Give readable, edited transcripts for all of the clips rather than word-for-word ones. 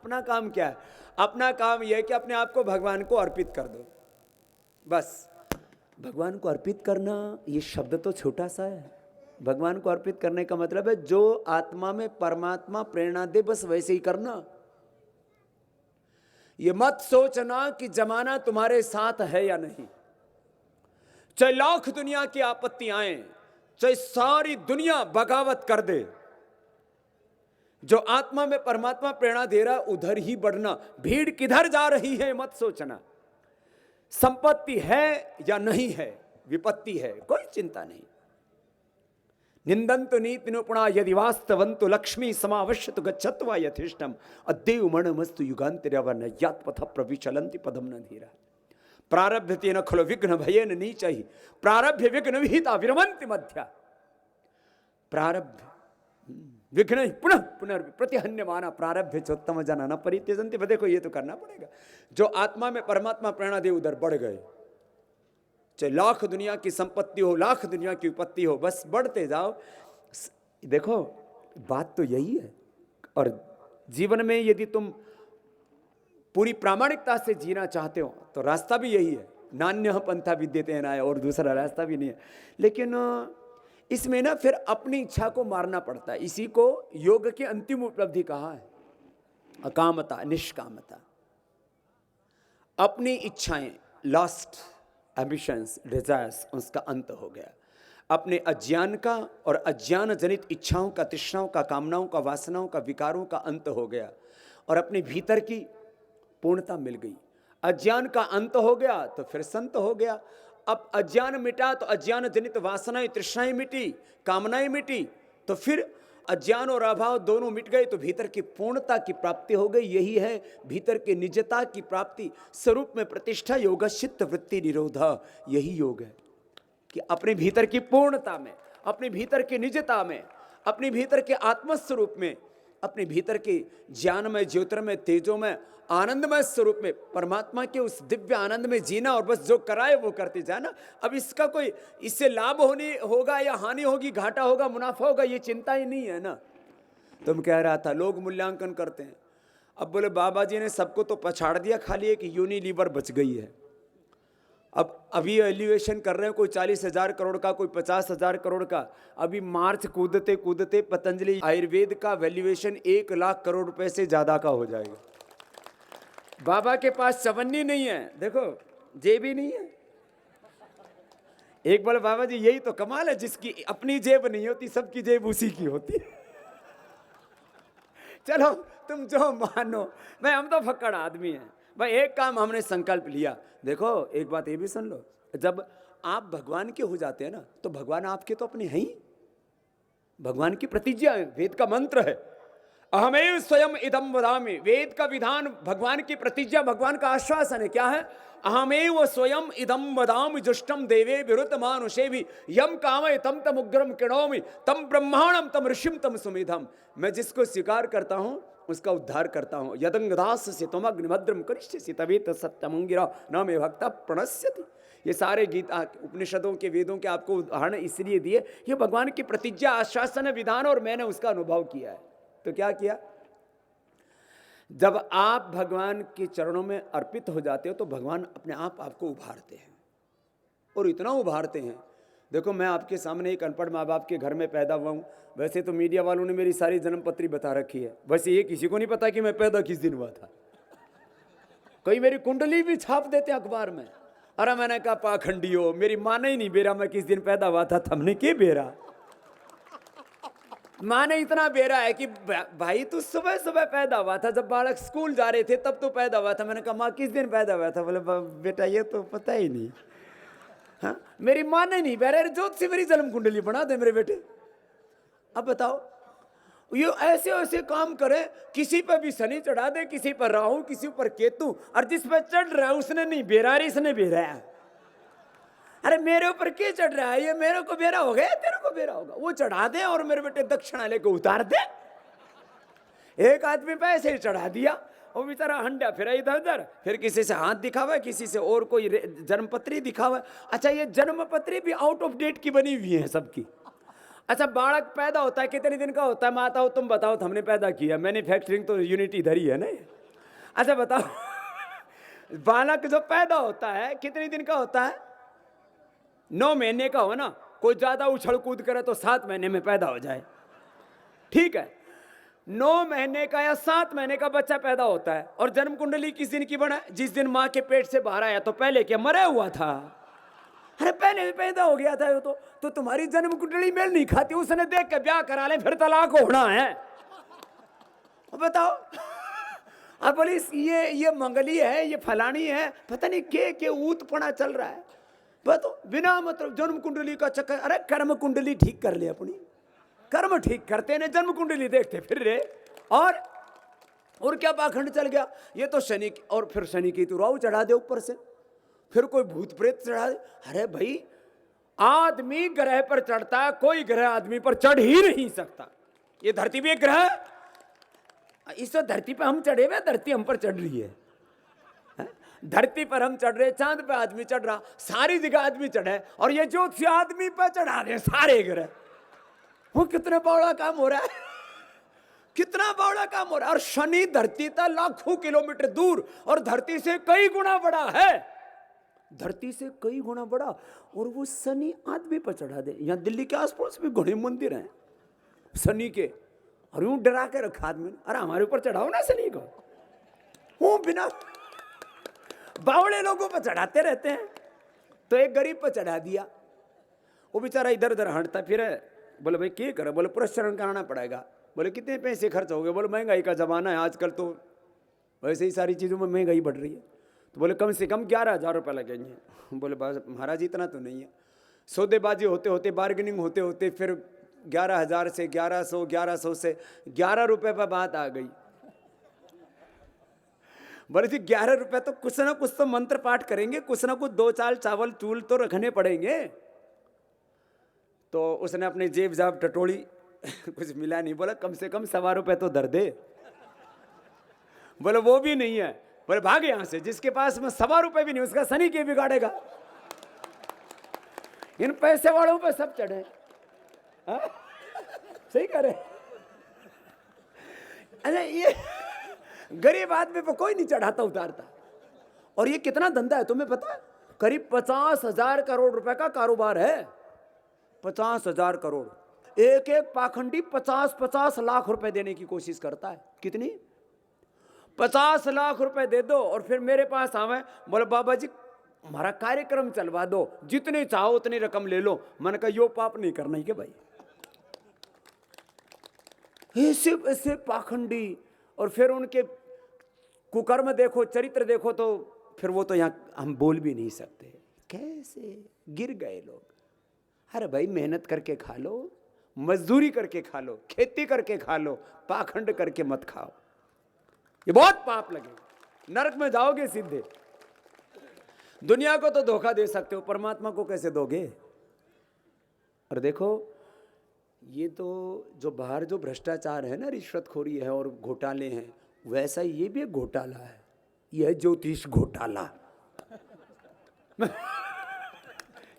अपना काम क्या है? अपना काम यह है कि अपने आप को भगवान को अर्पित कर दो, बस। भगवान को अर्पित करना ये शब्द तो छोटा सा है। भगवान को अर्पित करने का मतलब है जो आत्मा में परमात्मा प्रेरणा दे बस वैसे ही करना। ये मत सोचना कि जमाना तुम्हारे साथ है या नहीं। चाहे लाख दुनिया की आपत्ति आए, चाहे सारी दुनिया बगावत कर दे, जो आत्मा में परमात्मा प्रेरणा दे रहा उधर ही बढ़ना। भीड़ किधर जा रही है मत सोचना। संपत्ति है या नहीं है, विपत्ति है, कोई चिंता नहीं। निंदन्तु नीति निपुणा यदि वास्तवन्तु लक्ष्मी समावश्यतु गच्छत्वा यथेष्टम अद्यैव मरणमस्तु युगान्तिरवनय्यात् पथ प्रविचलन्ति पदम न धीरा। प्रारभ्यतेन खलु विघ्न भयेन नीचैः प्रारभ्य विघ्न विहिता विरमन्ति मध्या। प्रारभ्य विघ्न पुनः पुनर्प्रतिहन्यमाना प्रारभ्य चोत्तम जना न परित्यजन्ति। देखो ये तो करना पड़ेगा। जो आत्मा में परमात्मा प्रेरणा दे उधर बढ़ गए, चाहे लाख दुनिया की संपत्ति हो, लाख दुनिया की विपत्ति हो, बस बढ़ते जाओ। देखो बात तो यही है। और जीवन में यदि तुम पूरी प्रामाणिकता से जीना चाहते हो तो रास्ता भी यही है। नान्यः पंथा विद्यते न, और दूसरा रास्ता भी नहीं है। लेकिन इसमें ना फिर अपनी इच्छा को मारना पड़ता है। इसी को योग की अंतिम उपलब्धि कहा है, अकामता, निष्कामता। अपनी इच्छाएं, लास्ट एम्बिशंस, डिजायर्स, उसका अंत हो गया। अपने अज्ञान का और अज्ञान जनित इच्छाओं का, तृष्णाओं का, कामनाओं का, वासनाओं का, विकारों का अंत हो गया और अपने भीतर की पूर्णता मिल गई। अज्ञान का अंत हो गया तो फिर संत हो गया। अब अज्ञान मिटा तो अज्ञान जनित वासनाएं, तृष्णाएं मिटी, कामनाएं मिटी, तो फिर अज्ञान और अभाव दोनों मिट गए तो भीतर की पूर्णता की प्राप्ति हो गई। यही है भीतर की निजता की प्राप्ति, स्वरूप में प्रतिष्ठा, योगश्चित्त वृत्ति निरोधा। यही योग है कि अपने भीतर की पूर्णता में, अपने भीतर की निजता में, अपने भीतर के आत्मस्वरूप में, अपने भीतर के ज्ञानमय, ज्योतिर्मय, तेजोमय, आनंदमय स्वरूप में परमात्मा के उस दिव्य आनंद में जीना और बस जो कराए वो करते जाना। अब इसका कोई, इससे लाभ होगा या हानि होगी, घाटा होगा, मुनाफा होगा, ये चिंता ही नहीं है ना। तुम कह रहा था लोग मूल्यांकन करते हैं। अब बोले बाबा जी ने सबको तो पछाड़ दिया, खाली एक यूनिलीवर बच गई है। अब अभी एलिवेशन कर रहे हैं, कोई 40,000 करोड़ का, कोई 50,000 करोड़ का। अभी मार्च कूदते कूदते पतंजलि आयुर्वेद का वैल्यूएशन 1 लाख करोड़ रुपए से ज्यादा का हो जाएगा। बाबा के पास चवन्नी नहीं है, देखो जेब ही नहीं है। एक बोले बाबा जी यही तो कमाल है, जिसकी अपनी जेब नहीं होती सबकी जेब उसी की होती है। चलो तुम जो मानो, भाई हम तो फक्कड़ आदमी हैं। भाई एक काम हमने संकल्प लिया। देखो एक बात ये भी सुन लो, जब आप भगवान के हो जाते हैं ना तो भगवान आपके तो अपने हैं ही। भगवान की प्रतिज्ञा है, वेद का मंत्र है, अहमेव स्वयं इदम वदामि। वेद का विधान, भगवान की प्रतिज्ञा, भगवान का आश्वासन है। क्या है? अहमेव स्वयं इदम वदामि जुष्टम देवे विरुत मानुषे भी यम कामय तम तम उग्रम किणोमि तम ब्रह्मांडम तम ऋषिम तम सुमेधम। मैं जिसको स्वीकार करता हूं उसका उद्धार करता हूं। यदंगदास से तुम अग्निभद्रम करिष्यसि तवेत सत्यमंगिरा न मे भक्त प्रणश्यति। ये सारे गीता, उपनिषदों के, वेदों के आपको उदाहरण इसलिए दिए, ये भगवान की प्रतिज्ञा, आश्वासन, विधान, और मैंने उसका अनुभव किया है। तो क्या किया? जब आप भगवान के चरणों में अर्पित हो जाते हो तो भगवान अपने आप आपको उभारते हैं, और इतना उभारते हैं। देखो मैं आपके सामने एक अनपढ़ माँ बाप के घर में पैदा हुआ हूँ। वैसे तो मीडिया वालों ने मेरी सारी जन्म पत्री बता रखी है, वैसे ये किसी को नहीं पता कि मैं पैदा किस दिन हुआ था। कोई मेरी कुंडली भी छाप देते अखबार में। अरे मैंने कहा पाखंडी हो, मेरी माँ ने ही नहीं बेरा मैं किस दिन पैदा हुआ था। हमने क्या बेरा? माँ ने इतना बेरा है कि भाई तू सुबह सुबह पैदा हुआ था, जब बालक स्कूल जा रहे थे तब तो पैदा हुआ था। मैंने कहा माँ किस दिन पैदा हुआ था? बोले बेटा ये तो पता ही नहीं। हाँ, मेरी माँ ने नहीं बेरा, जोत से मेरी जन्म कुंडली बना दे मेरे बेटे। अब बताओ, ये ऐसे ऐसे काम करे, किसी पर भी शनि चढ़ा दे, किसी पर राहु, किसी पर केतु, और जिस पर चढ़ रहा है उसने नहीं बेरा, इसने बेरा है। अरे मेरे ऊपर क्या चढ़ रहा है? ये मेरे को बेरा हो गया, तेरे को बेरा होगा। वो चढ़ा दे और मेरे बेटे दक्षिणा लेके उतार दे। एक आदमी पे ऐसे ही चढ़ा दिया, वो बेचारा हंडा फिरा इधर उधर, फिर किसी से हाथ दिखावा, किसी से और कोई जन्मपत्री दिखावा। अच्छा ये जन्मपत्री भी आउट ऑफ डेट की बनी हुई है सबकी। अच्छा बालक पैदा होता है कितने दिन का होता है? माता हो तुम बताओ, हमने पैदा किया, मैन्युफैक्चरिंग तो यूनिट इधर ही है ना। अच्छा बताओ बालक जो पैदा होता है कितने दिन का होता है? 9 महीने का हो ना, कोई ज्यादा उछल कूद करे तो 7 महीने में पैदा हो जाए, ठीक है। 9 महीने का या 7 महीने का बच्चा पैदा होता है और जन्म कुंडली किस दिन की बना? जिस दिन माँ के पेट से बाहर आया। तो पहले क्या मरा हुआ था? अरे पहले भी पैदा हो गया था वो तो तुम्हारी जन्म कुंडली मेल नहीं खाती, उसने देख के ब्याह करा ले, फिर तलाक होना है। बताओ। अब बोली ये मंगली है, ये फलानी है, पता नहीं के ऊतपना चल रहा है। तो बिना मतलब जन्म कुंडली का चक्कर। अरे कर्म कुंडली ठीक कर ले अपनी, कर्म ठीक करते ने, जन्म कुंडली देखते फिर रे। और क्या पाखंड चल गया? ये तो शनि और फिर शनि की तो राहु चढ़ा दे ऊपर से, फिर कोई भूत प्रेत चढ़ा दे। अरे भाई आदमी ग्रह पर चढ़ता है, कोई ग्रह आदमी पर चढ़ ही नहीं सकता। ये धरती भी एक ग्रह है, इस धरती पे हम चढ़े हुए, धरती हम पर चढ़ रही है। धरती पर हम चढ़ रहे, चांद पे आदमी चढ़ रहा, सारी जगह आदमी चढ़े, और ये ज्योतिषी आदमी पे चढ़ा रहे सारे ग्रह। वो कितना बड़ा काम हो रहा है, कितना बड़ा काम हो रहा है। और शनि धरती तक लाखों किलोमीटर दूर और धरती से कई गुना बड़ा है, धरती से कई गुना बड़ा, और वो शनि आदमी पर चढ़ा दे। यहाँ दिल्ली के आसपास भी घने मंदिर हैं शनि के, और यूं डरा के रखा आदमी। अरे हमारे ऊपर चढ़ाओ ना शनि को। वो बिना बावड़े लोगों पर चढ़ाते रहते हैं। तो एक गरीब पर चढ़ा दिया, वो बेचारा इधर उधर हटता फिर। बोले भाई क्या करे? बोले पुरस्चरण कराना पड़ेगा। बोले कितने पैसे खर्च हो गए? बोले महंगाई का जमाना है आजकल, तो वैसे ही सारी चीज़ों में महंगाई बढ़ रही है। तो बोले कम से कम 11,000 रुपये लगेंगे। बोले बस महाराज इतना तो नहीं है। सौदेबाजी होते होते, बार्गेनिंग होते होते फिर 11,000 से 1100, 1100 से 11 रुपये पर बात आ गई। बोले जी 11 रुपये तो कुछ ना कुछ तो मंत्र पाठ करेंगे, कुछ ना कुछ 2 चाल चावल चूल तो रखने पड़ेंगे। तो उसने अपनी जेब जाब टटोली, कुछ मिला नहीं। बोला कम से कम 1.25 रुपये तो दर दे। बोले वो भी नहीं है। बोले भाग यहां से, जिसके पास में 1.25 रुपये भी नहीं उसका शनि के बिगाड़ेगा। इन पैसे वालों पे सब चढ़े। सही करे। अरे ये गरीब आदमी पे कोई नहीं चढ़ाता उतारता। और ये कितना धंधा है तुम्हें पता है? करीब 50,000 करोड़ रुपए का कारोबार है। 50,000 करोड़। एक एक पाखंडी 50-50 लाख रुपए देने की कोशिश करता है। कितनी? 50 लाख रुपए दे दो और फिर मेरे पास आवे, बोले बाबा जी हमारा कार्यक्रम चलवा दो, जितने चाहो उतनी रकम ले लो। मैंने कहा यो पाप नहीं करना ही के भाई। ऐसे पाखंडी। और फिर उनके कुकर्म देखो, चरित्र देखो, तो फिर वो तो यहाँ हम बोल भी नहीं सकते। कैसे गिर गए लोग। अरे भाई मेहनत करके खा लो, मजदूरी करके खा लो, खेती करके खा लो, पाखंड करके मत खाओ। ये बहुत पाप लगेगा, नरक में जाओगे सीधे। दुनिया को तो धोखा दे सकते हो, परमात्मा को कैसे दोगे? और देखो ये तो जो बाहर जो भ्रष्टाचार है ना, रिश्वतखोरी है और घोटाले हैं, वैसा ये भी एक घोटाला है। यह ज्योतिष घोटाला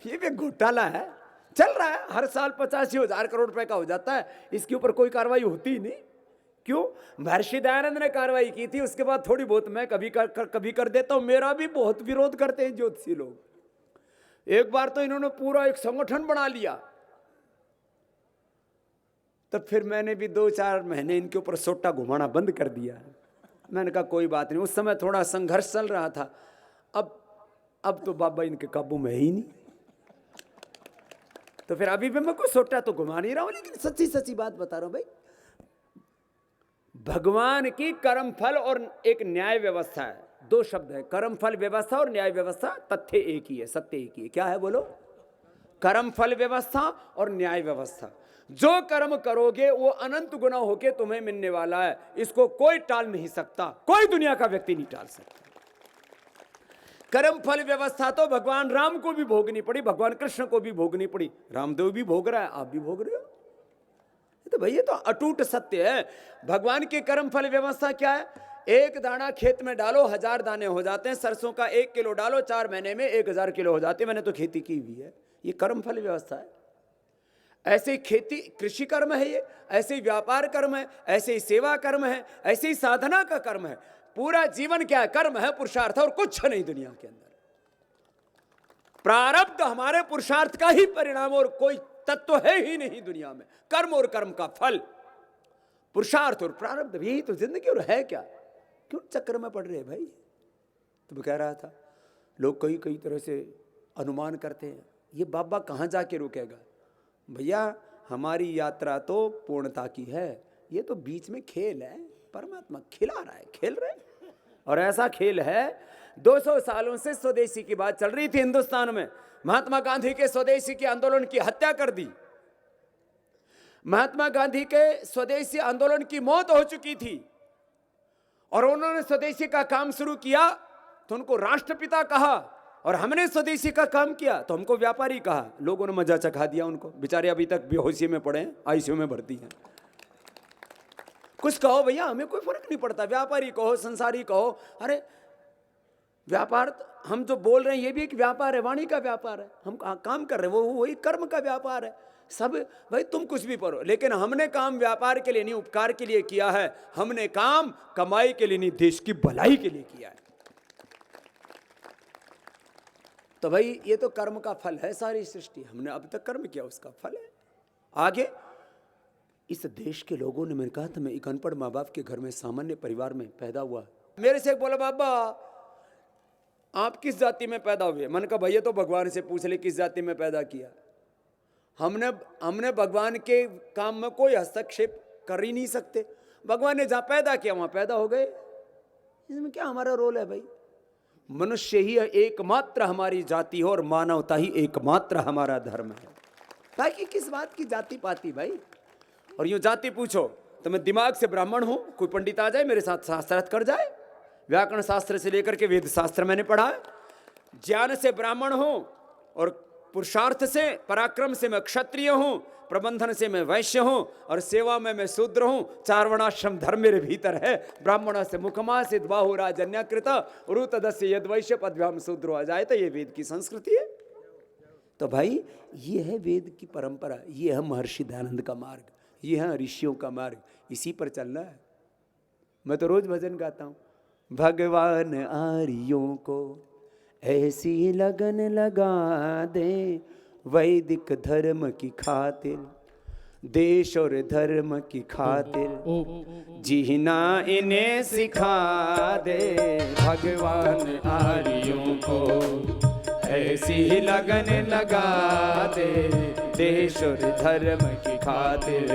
ये भी घोटाला है, चल रहा है। हर साल 85,000 करोड़ रुपए का हो जाता है, इसके ऊपर कोई कार्रवाई होती ही नहीं। क्यों? महर्षि दयानंद ने कार्रवाई की थी, उसके बाद थोड़ी बहुत मैं कभी कर देता हूं। मेरा भी बहुत विरोध करते हैं ज्योतिषी लोग। एक बार तो इन्होंने पूरा एक संगठन बना लिया, तब फिर मैंने भी 2-4 महीने इनके ऊपर सोटा घुमाना बंद कर दिया। मैंने कहा कोई बात नहीं। उस समय थोड़ा संघर्ष चल रहा था, अब तो बाबा इनके काबू में ही नहीं। तो फिर अभी भी मैं कोई सोटा तो घुमा नहीं रहा हूं, लेकिन सच्ची सच्ची बात बता रहा हूं भाई। भगवान की कर्म फल और एक न्याय व्यवस्था है। 2 शब्द है, कर्म फल व्यवस्था और न्याय व्यवस्था। तथ्य एक ही है, सत्य एक ही है। क्या है बोलो? कर्म फल व्यवस्था और न्याय व्यवस्था। जो कर्म करोगे वो अनंत गुना होके तुम्हें मिलने वाला है। इसको कोई टाल नहीं सकता, कोई दुनिया का व्यक्ति नहीं टाल सकता। कर्म फल व्यवस्था तो भगवान राम को भी भोगनी पड़ी, भगवान कृष्ण को भी भोगनी पड़ी। रामदेव भी भोग रहा है, आप भी भोग रहे हो। तो भैया तो अटूट सत्य है। भगवान की कर्म फल व्यवस्था क्या है? एक दाना खेत में डालो 1000 दाने हो जाते हैं। सरसों का 1 किलो डालो 4 महीने में 1000 किलो हो जाते हैं। मैंने तो खेती की हुई है। ये कर्म फल व्यवस्था है। ऐसे ही खेती कृषि कर्म है, ये ऐसे ही व्यापार कर्म है, ऐसे ही सेवा कर्म है, ऐसे ही साधना का कर्म है। पूरा जीवन क्या है? कर्म है, पुरुषार्थ है, और कुछ नहीं दुनिया के अंदर। प्रारब्ध हमारे पुरुषार्थ का ही परिणाम, और कोई तत्व है ही नहीं दुनिया में। कर्म और कर्म का फल, पुरुषार्थ और प्रारब्ध, यही तो जिंदगी। और है क्या? क्यों चक्कर में पड़ रहे भाई? तुम कह रहा था लोग कई कई तरह से अनुमान करते हैं, ये बाबा कहाँ जाके रुकेगा? भैया हमारी यात्रा तो पूर्णता की है, ये तो बीच में खेल है। परमात्मा खिला रहा है, खेल रहे हैं। और ऐसा खेल है, 200 सालों से स्वदेशी की बात चल रही थी हिंदुस्तान में। महात्मा गांधी के स्वदेशी के आंदोलन की हत्या कर दी। महात्मा गांधी के स्वदेशी आंदोलन की मौत हो चुकी थी, और उन्होंने स्वदेशी का काम शुरू किया तो उनको राष्ट्रपिता कहा, और हमने स्वदेशी का काम किया तो हमको व्यापारी कहा। लोगों ने मजा चखा दिया उनको, बेचारे अभी तक बेहोशी में पड़े हैं, आईसीयू में भर्ती हैं। कुछ कहो भैया, हमें कोई फर्क नहीं पड़ता, व्यापारी कहो, संसारी कहो। अरे व्यापार, हम जो बोल रहे हैं ये भी एक व्यापार है, वाणी का व्यापार है। हम काम कर रहे हैं, वो वही कर्म का व्यापार है। सब भाई तुम कुछ भी करो, लेकिन हमने काम व्यापार के लिए नहीं, उपकार के लिए किया है। हमने काम कमाई के लिए नहीं, देश की भलाई के लिए किया है। तो भाई ये तो कर्म का फल है सारी सृष्टि। हमने अब तक कर्म किया, उसका फल है। आगे इस देश के लोगों ने, मैंने कहा था मैं एक अनपढ़ माँ बाप के घर में, सामान्य परिवार में पैदा हुआ। मेरे से बोला, बाबा आप किस जाति में पैदा हुए? मैंने कहा भैया तो भगवान से पूछ ले किस जाति में पैदा किया। हमने भगवान के काम में कोई हस्तक्षेप कर ही नहीं सकते। भगवान ने जहाँ पैदा किया वहाँ पैदा हो गए, इसमें क्या हमारा रोल है भाई? मनुष्य ही एकमात्र हमारी जाति हो, और मानवता ही एकमात्र हमारा धर्म है। ताकि किस बात की जाति पाती भाई? और यूँ जाति पूछो तो मैं दिमाग से ब्राह्मण हूँ, कोई पंडित आ जाए मेरे साथ शास्त्रार्थ कर जाए। व्याकरण शास्त्र से लेकर के वेद शास्त्र मैंने पढ़ा है। ज्ञान से ब्राह्मण हूँ, और पुरुषार्थ से, पराक्रम से मैं क्षत्रिय हूँ, प्रबंधन से मैं वैश्य हूँ, और सेवा में मैं शूद्र हूँ। 4 वर्णाश्रम धर्म मेरे भीतर है। ब्राह्मण से मुखमासित बाहु राजन्यकृत रुतदस्य यद वैश्य पदभ्याम शूद्रो आ जाए, तो ये वेद की संस्कृति है। तो भाई ये है वेद की परंपरा, ये है महर्षि दयानंद का मार्ग, ये है ऋषियों का मार्ग, इसी पर चलना है। मैं तो रोज भजन गाता हूँ, भगवान आर्यों को ऐसी लगन लगा दे, वैदिक धर्म की खातिर, देश और धर्म की खातिर, जीना इन्हें सिखा दे। भगवान आर्यों को ऐसी लगन लगा दे, देश और धर्म की खातिर,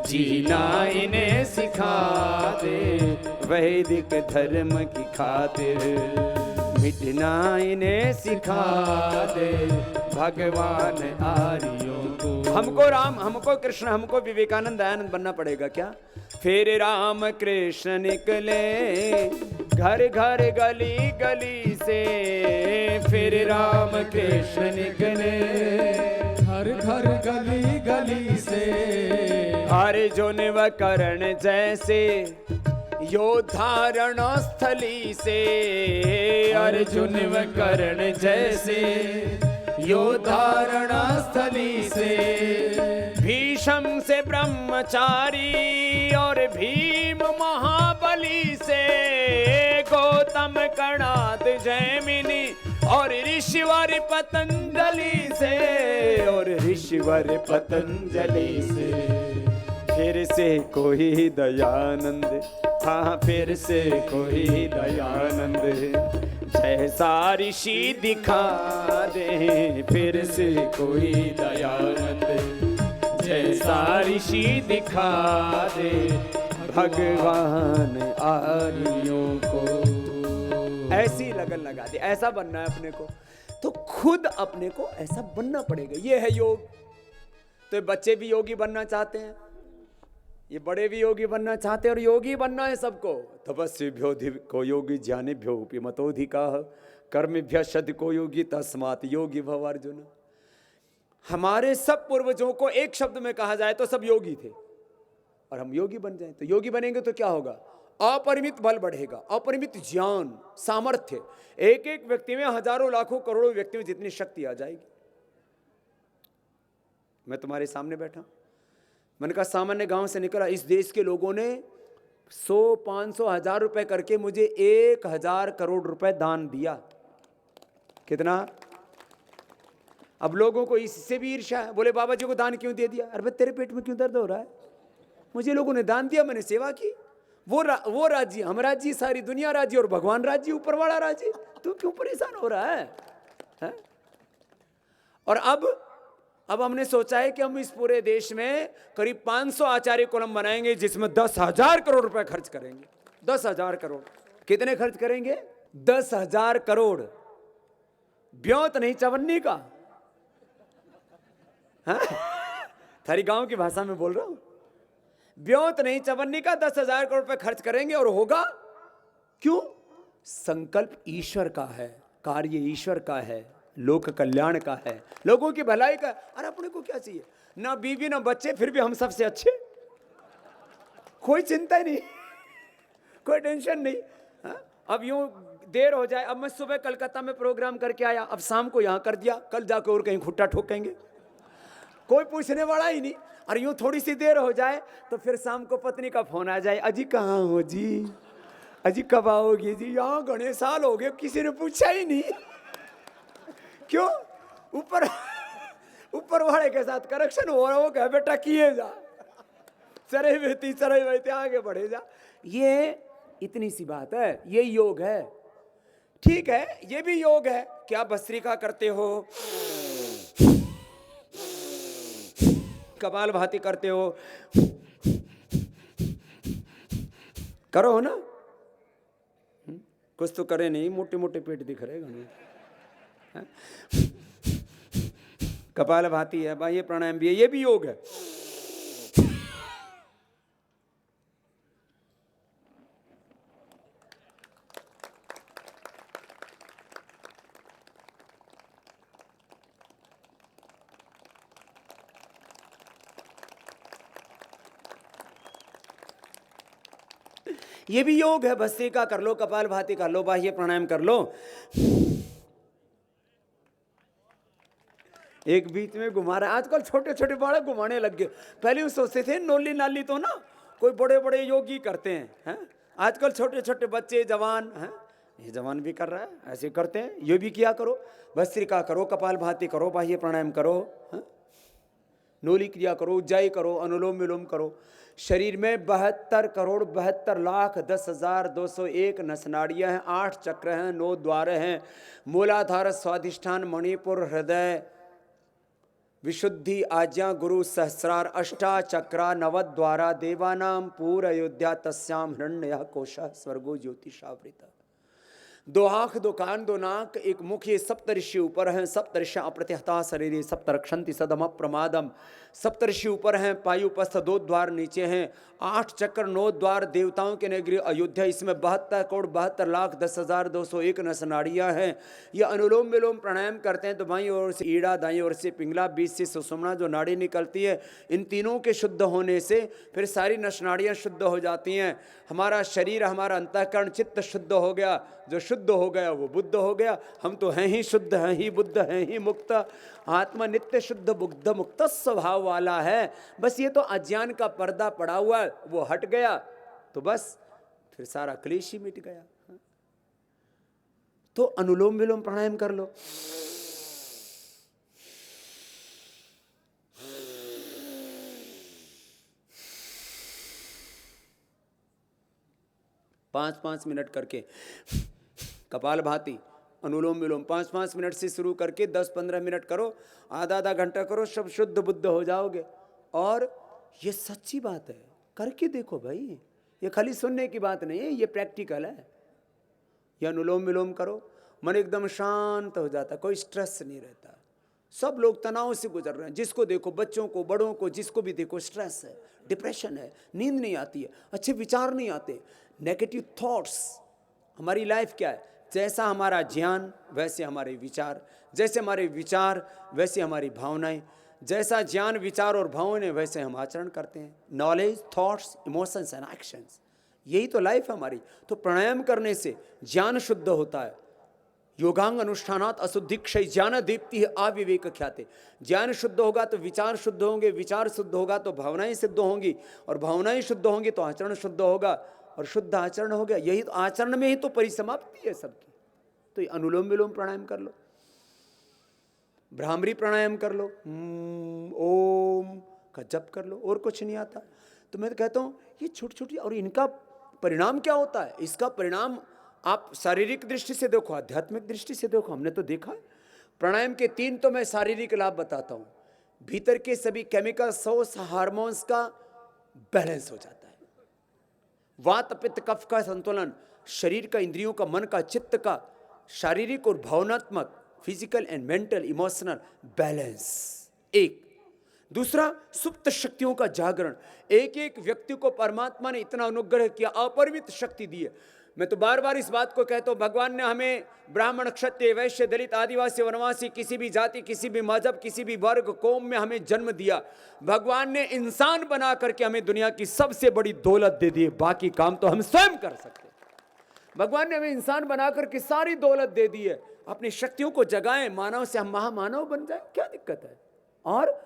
जीना इन्हें सिखा दे, वैदिक धर्म की खातिर, मिटना इन्हें सिखा दे। भगवान आर्यों को, हमको राम, हमको कृष्ण, हमको विवेकानंद दयानंद बनना पड़ेगा क्या? फिर राम कृष्ण निकले घर घर गली गली से, फिर राम कृष्ण निकले घर घर गली गली से, अर्जुन व कर्ण जैसे योद्धा रणस्थली से, अर्जुन व कर्ण जैसे योद्धा रणस्थली से, भीष्म से ब्रह्मचारी और भीम महाबली से, गौतम कणाद जैमिनी और ऋषिवर पतंजलि से, और ऋषिवर पतंजलि से, फिर से कोई दयानंद, हाँ फिर से कोई दयानंद, जैसा ऋषि दिखा दे, फिर से कोई दयानंद, जैसा ऋषि दिखा दे। भगवान आर्यों को ऐसी लगन लगा दे। ऐसा बनना है अपने को, तो खुद अपने को ऐसा बनना पड़ेगा। ये है योग। तो बच्चे भी योगी बनना चाहते हैं, ये बड़े भी योगी बनना चाहते हैं, और योगी बनना है सबको। तपस्विभ्यो योगी ज्ञानिभ्यो मतोधिकाः कर्मभ्य शतको योगी तस्मात् योगी भव अर्जुन। हमारे सब पूर्वजों को एक शब्द में कहा जाए तो सब योगी थे, और हम योगी बन जाएं। तो योगी बनेंगे तो क्या होगा? अपरिमित बल बढ़ेगा, अपरिमित ज्ञान, सामर्थ्य। एक एक व्यक्ति में हजारों लाखों करोड़ों व्यक्तियों में जितनी शक्ति आ जाएगी। मैं तुम्हारे सामने बैठा, मैंने कहा सामान्य गांव से निकला, इस देश के लोगों ने 100, 500, 1000 रुपए करके मुझे 1000 करोड़ रुपए दान दिया। कितना? अब लोगों को इससे भी ईर्ष्या है, बोले बाबा जी को दान क्यों दे दिया? अरे भाई तेरे पेट में क्यों दर्द हो रहा है? मुझे लोगों ने दान दिया, मैंने सेवा की। वो राज्य, हम राज्य, सारी दुनिया राज्य और भगवान राज्य, ऊपर वाला राज्य, तू क्यों परेशान हो रहा है? और अब हमने सोचा है कि हम इस पूरे देश में करीब 500 आचार्य कुलम बनाएंगे, जिसमें 10,000 करोड़ रुपए खर्च करेंगे। 10,000 करोड़। कितने खर्च करेंगे? 10,000 करोड़। ब्योत नहीं, चवन्नी का। हाँ? थारी गांव की भाषा में बोल रहा हूं। ब्योत नहीं, चवन्नी का 10,000 करोड़ रुपए खर्च करेंगे। और होगा क्यों? संकल्प ईश्वर का है, कार्य ईश्वर का है, लोक कल्याण का है, लोगों की भलाई का। अरे अपने को क्या चाहिए? ना बीवी ना बच्चे, फिर भी हम सबसे अच्छे। कोई चिंता नहीं, कोई टेंशन नहीं। हा? अब यूं देर हो जाए, अब मैं सुबह कलकत्ता में प्रोग्राम करके आया, अब शाम को यहां कर दिया, कल जाकर और कहीं खुट्टा ठोकेंगे, कोई पूछने वाला ही नहीं। और यूं थोड़ी सी देर हो जाए तो फिर शाम को पत्नी का फोन आ जाए, अजी कहाँ हो जी, अजी कब आओगी जी? यहाँ घने साल हो गए, किसी ने पूछा ही नहीं। क्यों? ऊपर वाले के साथ करेक्शन हो रहा हो, कह बेटा किए जा, चरे बेती आगे बढ़े जा। ये इतनी सी बात है, ये योग है। ठीक है, ये भी योग है। क्या भस्त्रिका करते हो, कपालभाति करते हो, करो हो ना? कुछ तो करे नहीं, मोटे मोटे पेट दिख रहे हैं। कपालभाति है, बाह्य प्राणायाम भी है, ये भी योग है। ये भी योग है। भस्त्रिका कर लो, कपालभाति कर लो, बाह्य प्राणायाम कर लो। एक बीच में घुमा रहा है। आजकल छोटे छोटे बालक घुमाने लग गए। पहले वो सोचते थे नोली नाली तो ना कोई बड़े बड़े योगी करते हैं, आजकल छोटे छोटे बच्चे, जवान हैं, ये जवान भी कर रहा है, ऐसे करते हैं। ये भी किया करो, भस्त्रिका करो, कपालभाति करो, बाह्य प्राणायाम करो, नोली क्रिया करो, उज्जाई करो, अनुलोम विलोम करो। शरीर में 72 करोड़ 72 लाख 10,201 नसनाड़ियाँ हैं, 8 चक्र हैं, 9 द्वार हैं। मूलाधार, स्वाधिष्ठान, मणिपुर, हृदय, विशुद्धि, आज्ञा, गुरु, सहस्रार, अष्टा चक्रा, नवद्वारा, देवानाम पूर अयोध्या, तस्याम हिरण्यः कोशः स्वर्गो ज्योतिषावृतः। 2 आँख, 2 कान, 2 नाक, 1 मुख, ये सप्तऋषि ऊपर हैं। सप्तऋषि अप्रत्यहता शरीरे सप्त रक्षन्ति सदम प्रमादम। सप्तऋषि ऊपर हैं, पायुपस्थ 2 द्वार नीचे हैं, 8 चक्र, 9 द्वार, देवताओं के नगरी अयोध्या। इसमें 72 करोड़ 72 लाख 10,201 नसनाड़ियाँ हैं। ये अनुलोम विलोम प्राणायाम करते हैं तो बाईं ओर से ईड़ा, दाईं ओर से पिंगला, बीच से सुषुम्ना जो नाड़ी निकलती है, इन तीनों के शुद्ध होने से फिर सारी नसनाड़ियाँ शुद्ध हो जाती हैं। हमारा शरीर, हमारा अंतःकरण, चित्त शुद्ध हो गया। जो शुद्ध हो गया वो बुद्ध हो गया। हम तो हैं ही शुद्ध, हैं ही बुद्ध, हैं ही मुक्त। आत्मा नित्य शुद्ध बुद्ध मुक्त स्वभाव वाला है। बस ये तो अज्ञान का पर्दा पड़ा हुआ है, वो हट गया तो बस फिर सारा क्लेश ही मिट गया। तो अनुलोम विलोम प्राणायाम कर लो। पाँच मिनट करके कपालभाति, अनुलोम विलोम 5-5 मिनट से शुरू करके 10-15 मिनट करो, आधा घंटा करो, सब शुद्ध बुद्ध हो जाओगे। और ये सच्ची बात है, करके देखो भाई, ये खाली सुनने की बात नहीं है, ये प्रैक्टिकल है। ये अनुलोम विलोम करो, मन एकदम शांत हो जाता, कोई स्ट्रेस नहीं रहता। सब लोग तनाव से गुजर रहे हैं, जिसको देखो, बच्चों को, बड़ों को, जिसको भी देखो स्ट्रेस है, डिप्रेशन है, नींद नहीं आती है, अच्छे विचार नहीं आते, नेगेटिव थॉट्स। हमारी लाइफ क्या है? जैसा हमारा ज्ञान वैसे हमारे विचार, जैसे हमारे विचार वैसे हमारी भावनाएं, जैसा ज्ञान, विचार और भावनाएं वैसे हम आचरण करते हैं। Knowledge, thoughts, emotions and actions, यही तो लाइफ है हमारी। तो प्राणायाम करने से ज्ञान शुद्ध होता है। योगांग अनुष्ठानात अशुद्धि क्षय ज्ञान दीप्ति है अविवेक ख्याते। ज्ञान शुद्ध होगा तो विचार शुद्ध होंगे, विचार शुद्ध होगा तो भावनाएं शुद्ध होंगी, और भावनाएं शुद्ध होंगी तो आचरण शुद्ध होगा। और शुद्ध आचरण हो गया। यही तो आचरण में ही तो परिसमाप्ति है सबकी। तो ये अनुलोम विलोम प्राणायाम कर लो, भ्रामरी प्राणायाम कर लो, ओम का जप कर लो, और कुछ नहीं आता। तो मैं तो कहता हूँ ये छोटी छोटी, और इनका परिणाम क्या होता है? इसका परिणाम आप शारीरिक दृष्टि से देखो, आध्यात्मिक दृष्टि से देखो। हमने तो देखा है प्राणायाम के 3 तो मैं शारीरिक लाभ बताता हूँ। भीतर के सभी केमिकल्स, हार्मोन्स का बैलेंस हो जाता है। वात पित्त कफ का संतुलन, शरीर का, इंद्रियों का, मन का, चित्त का, शारीरिक और भावनात्मक, physical and mental emotional balance. एक दूसरा, सुप्त शक्तियों का जागरण। एक एक व्यक्ति को परमात्मा ने इतना अनुग्रह किया, अपरिमित शक्ति दी है। मैं तो बार बार इस बात को कहता हूं, भगवान ने हमें ब्राह्मण, क्षत्रिय, वैश्य, दलित, आदिवासी, वनवासी, किसी भी जाति, किसी भी मजहब, किसी भी वर्ग कौम में हमें जन्म दिया। भगवान ने इंसान बना करके हमें दुनिया की सबसे बड़ी दौलत दे दी है। बाकी काम तो हम स्वयं कर सकते हैं। भगवान ने हमें इंसान बनाकर के सारी दौलत दे दी है। अपनी शक्तियों को जगाएं, मानव से हम महामानव बन जाए, क्या दिक्कत है? और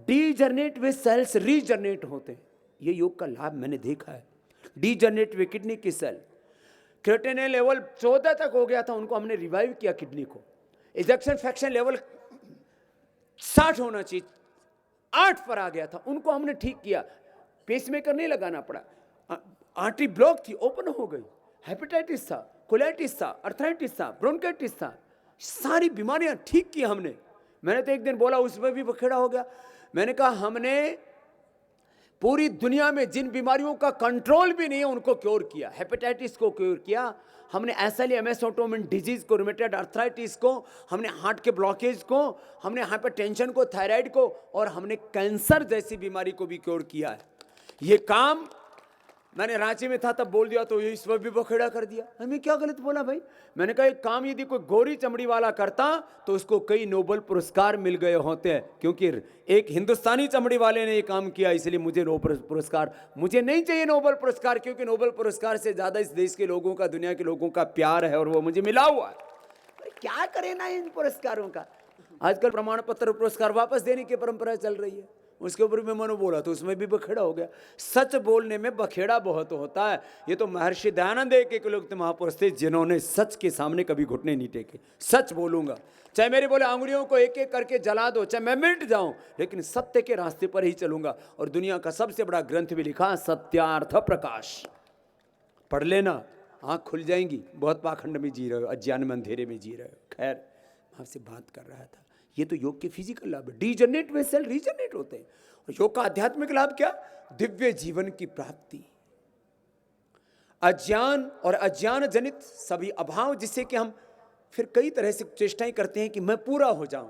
डीजनरेट वे सेल्स रीजनरेट होते हैं। ये योग का लाभ मैंने देखा है। डीजनरेट वे किडनी की सेल, क्रिएटिनिन लेवल 14 तक हो गया था, उनको हमने रिवाइव किया किडनी को। इजेक्शन फ्रैक्शन लेवल 60 होना चाहिए, 8 पर आ गया था, उनको हमने ठीक किया। पेसमेकर नहीं लगाना पड़ा। आर्टरी ब्लॉक थी, ओपन हो गई। हेपेटाइटिस था, कोलाइटिस था, अर्थराइटिस था, ब्रोंकाइटिस था, सारी बीमारियां ठीक की हमने। मैंने तो एक दिन बोला, उसमें भी बखेड़ा हो गया। मैंने कहा हमने पूरी दुनिया में जिन बीमारियों का कंट्रोल भी नहीं है उनको क्योर किया। हेपेटाइटिस को क्योर किया हमने, एसएलईएमएस ऑटोइम्यून डिजीज को, रूमेटॉइड आर्थराइटिस को, हमने हार्ट के ब्लॉकेज को, हमने हाइपरटेंशन को, थायराइड को, और हमने कैंसर जैसी बीमारी को भी क्योर किया है। ये काम मैंने रांची में था तब बोल दिया, तो ये इस वक्त भी बखेड़ा कर दिया। हमें क्या गलत बोला भाई? मैंने कहा एक काम यदि कोई गोरी चमड़ी वाला करता तो उसको कई नोबेल पुरस्कार मिल गए होते हैं, क्योंकि एक हिंदुस्तानी चमड़ी वाले ने ये काम किया, इसलिए मुझे नोबेल पुरस्कार। मुझे नहीं चाहिए नोबेल पुरस्कार, क्योंकि नोबेल पुरस्कार से ज्यादा इस देश के लोगों का, दुनिया के लोगों का प्यार है, और वो मुझे मिला हुआ है। क्या करें ना इन पुरस्कारों का। आजकल प्रमाण पत्र पुरस्कार वापस देने की परंपरा चल रही है, उसके ऊपर भी मैंने बोला तो उसमें भी बखेड़ा हो गया। सच बोलने में बखेड़ा बहुत होता है। ये तो महर्षि दयानंद एक लोग महापुरुष थे जिन्होंने सच के सामने कभी घुटने नहीं टेके। सच बोलूंगा, चाहे मेरे बोले अंगुलियों को एक एक करके जला दो, चाहे मैं मिट जाऊं, लेकिन सत्य के रास्ते पर ही चलूंगा। और दुनिया का सबसे बड़ा ग्रंथ भी लिखा, सत्यार्थ प्रकाश, पढ़ लेना, आँख खुल जाएंगी। बहुत पाखंड में जी रहे हो, अज्ञान में, अंधेरे में जी रहे हो। खैर, आपसे बात कर रहा था, ये तो योग के फिजिकल लाभ है। डीजनरेट वे सेल रीजनरेट होते हैं। और योग का आध्यात्मिक लाभ क्या? दिव्य जीवन की प्राप्ति। अज्ञान और अज्ञान जनित सभी अभाव, जिससे कि हम फिर कई तरह से चेष्टाएं करते हैं कि मैं पूरा हो जाऊं,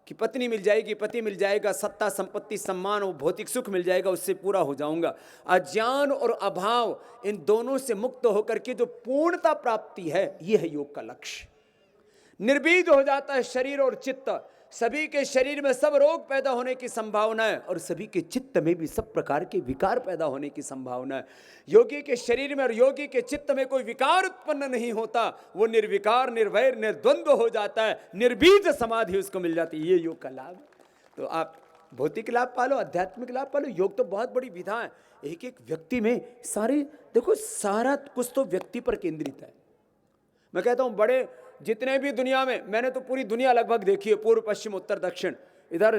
कि पत्नी मिल जाएगी, पति मिल जाएगा, सत्ता संपत्ति सम्मान और भौतिक सुख मिल जाएगा, उससे पूरा हो जाऊंगा। अज्ञान और अभाव, इन दोनों से मुक्त होकर के जो पूर्णता प्राप्ति है, यह है योग का लक्ष्य। निर्बीज हो जाता है शरीर और चित्त। सभी के शरीर में सब रोग पैदा होने की संभावना है, और सभी के चित्त में भी सब प्रकार के विकार पैदा होने की संभावना है। योगी के शरीर में और योगी के चित्त में कोई विकार उत्पन्न नहीं होता, वो निर्विकार, निर्वैर, निर्द्वंद्व हो जाता है, निर्बीज समाधि उसको मिल जाती है। ये योग का लाभ। तो आप भौतिक लाभ पालो, आध्यात्मिक लाभ पालो। योग तो बहुत बड़ी विधा है, एक एक व्यक्ति में सारे, देखो सारा कुछ तो व्यक्ति पर केंद्रित है। मैं कहता हूं बड़े जितने भी दुनिया में, मैंने तो पूरी दुनिया लगभग देखी है, पूर्व पश्चिम उत्तर दक्षिण, इधर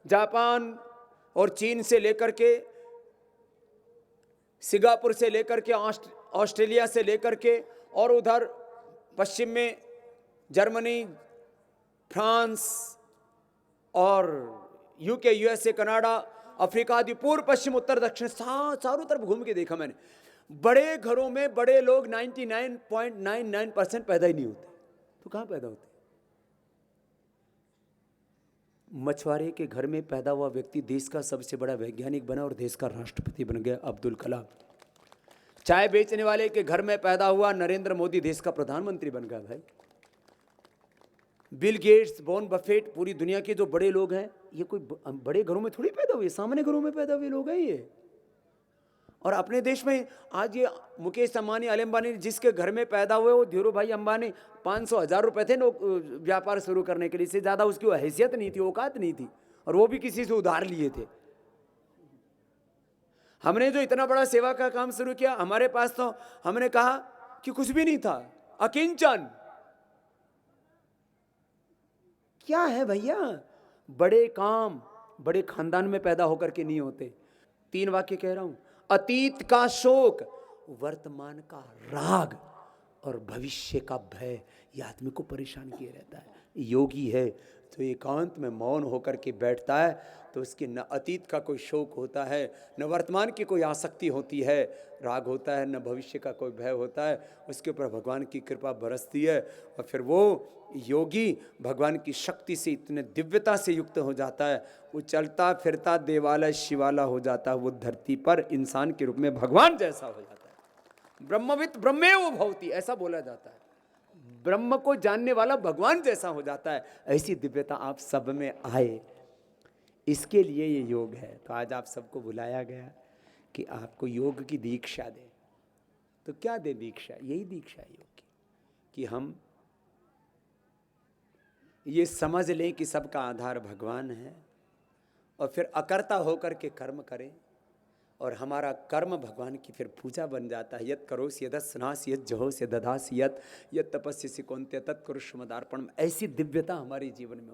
जापान और चीन से लेकर के, सिंगापुर से लेकर के, ऑस्ट्रेलिया से लेकर के, और उधर पश्चिम में जर्मनी, फ्रांस और यूके, यूएसए, कनाडा, अफ्रीका आदि, पूर्व पश्चिम उत्तर दक्षिण चारों तरफ घूम के देखा मैंने। बड़े घरों में बड़े लोग 99.99% पैदा ही नहीं होते। तो कहां पैदा होते? मछुआरे के घर में पैदा हुआ व्यक्ति देश का सबसे बड़ा वैज्ञानिक बना और देश का राष्ट्रपति बन गया, अब्दुल कलाम। चाय बेचने वाले के घर में पैदा हुआ, नरेंद्र मोदी देश का प्रधानमंत्री बन गया भाई। बिल गेट्स, वॉरेन बफेट, पूरी दुनिया के जो बड़े लोग हैं, ये कोई बड़े घरों में थोड़ी पैदा हुए, सामान्य घरों में पैदा हुए लोग हैं ये। और अपने देश में आज ये मुकेश अंबानी, अनिल अंबानी, जिसके घर में पैदा हुए, वो धीरू भाई अंबानी, 500,000 रुपए थे व्यापार शुरू करने के लिए, इससे ज़्यादा उसकी हैसियत नहीं थी, औकात नहीं थी, और वो भी किसी से उधार लिए थे। हमने जो इतना बड़ा सेवा का काम शुरू किया, हमारे पास तो हमने कहा कि कुछ भी नहीं था, अकिंचन। क्या है भैया, बड़े काम बड़े खानदान में पैदा होकर के नहीं होते। 3 वाक्य कह रहा हूं, अतीत का शोक, वर्तमान का राग और भविष्य का भय, यह आदमी को परेशान किए रहता है। योगी है तो एकांत में मौन होकर के बैठता है तो उसके न अतीत का कोई शोक होता है, न वर्तमान की कोई आसक्ति होती है, राग होता है, न भविष्य का कोई भय होता है। उसके ऊपर भगवान की कृपा बरसती है और फिर वो योगी भगवान की शक्ति से इतने दिव्यता से युक्त हो जाता है, वो चलता फिरता देवालय शिवाला हो जाता है, वो धरती पर इंसान के रूप में भगवान जैसा हो जाता है। ब्रह्मविद ब्रह्मेव भवति, ऐसा बोला जाता है, ब्रह्म को जानने वाला भगवान जैसा हो जाता है। ऐसी दिव्यता आप सब में आए, इसके लिए ये योग है। तो आज आप सबको बुलाया गया कि आपको योग की दीक्षा दे। तो क्या दे दीक्षा? यही दीक्षा है योग की, कि हम ये समझ लें कि सबका आधार भगवान है और फिर अकर्ता होकर के कर्म करें और हमारा कर्म भगवान की फिर पूजा बन जाता है। यत् करोसि यदस्नासि यत् जहोसि यदधासि यत् तपस्यसि कौन्तेय तत् कुरुष्व मदार्पणम्। ऐसी दिव्यता हमारे जीवन में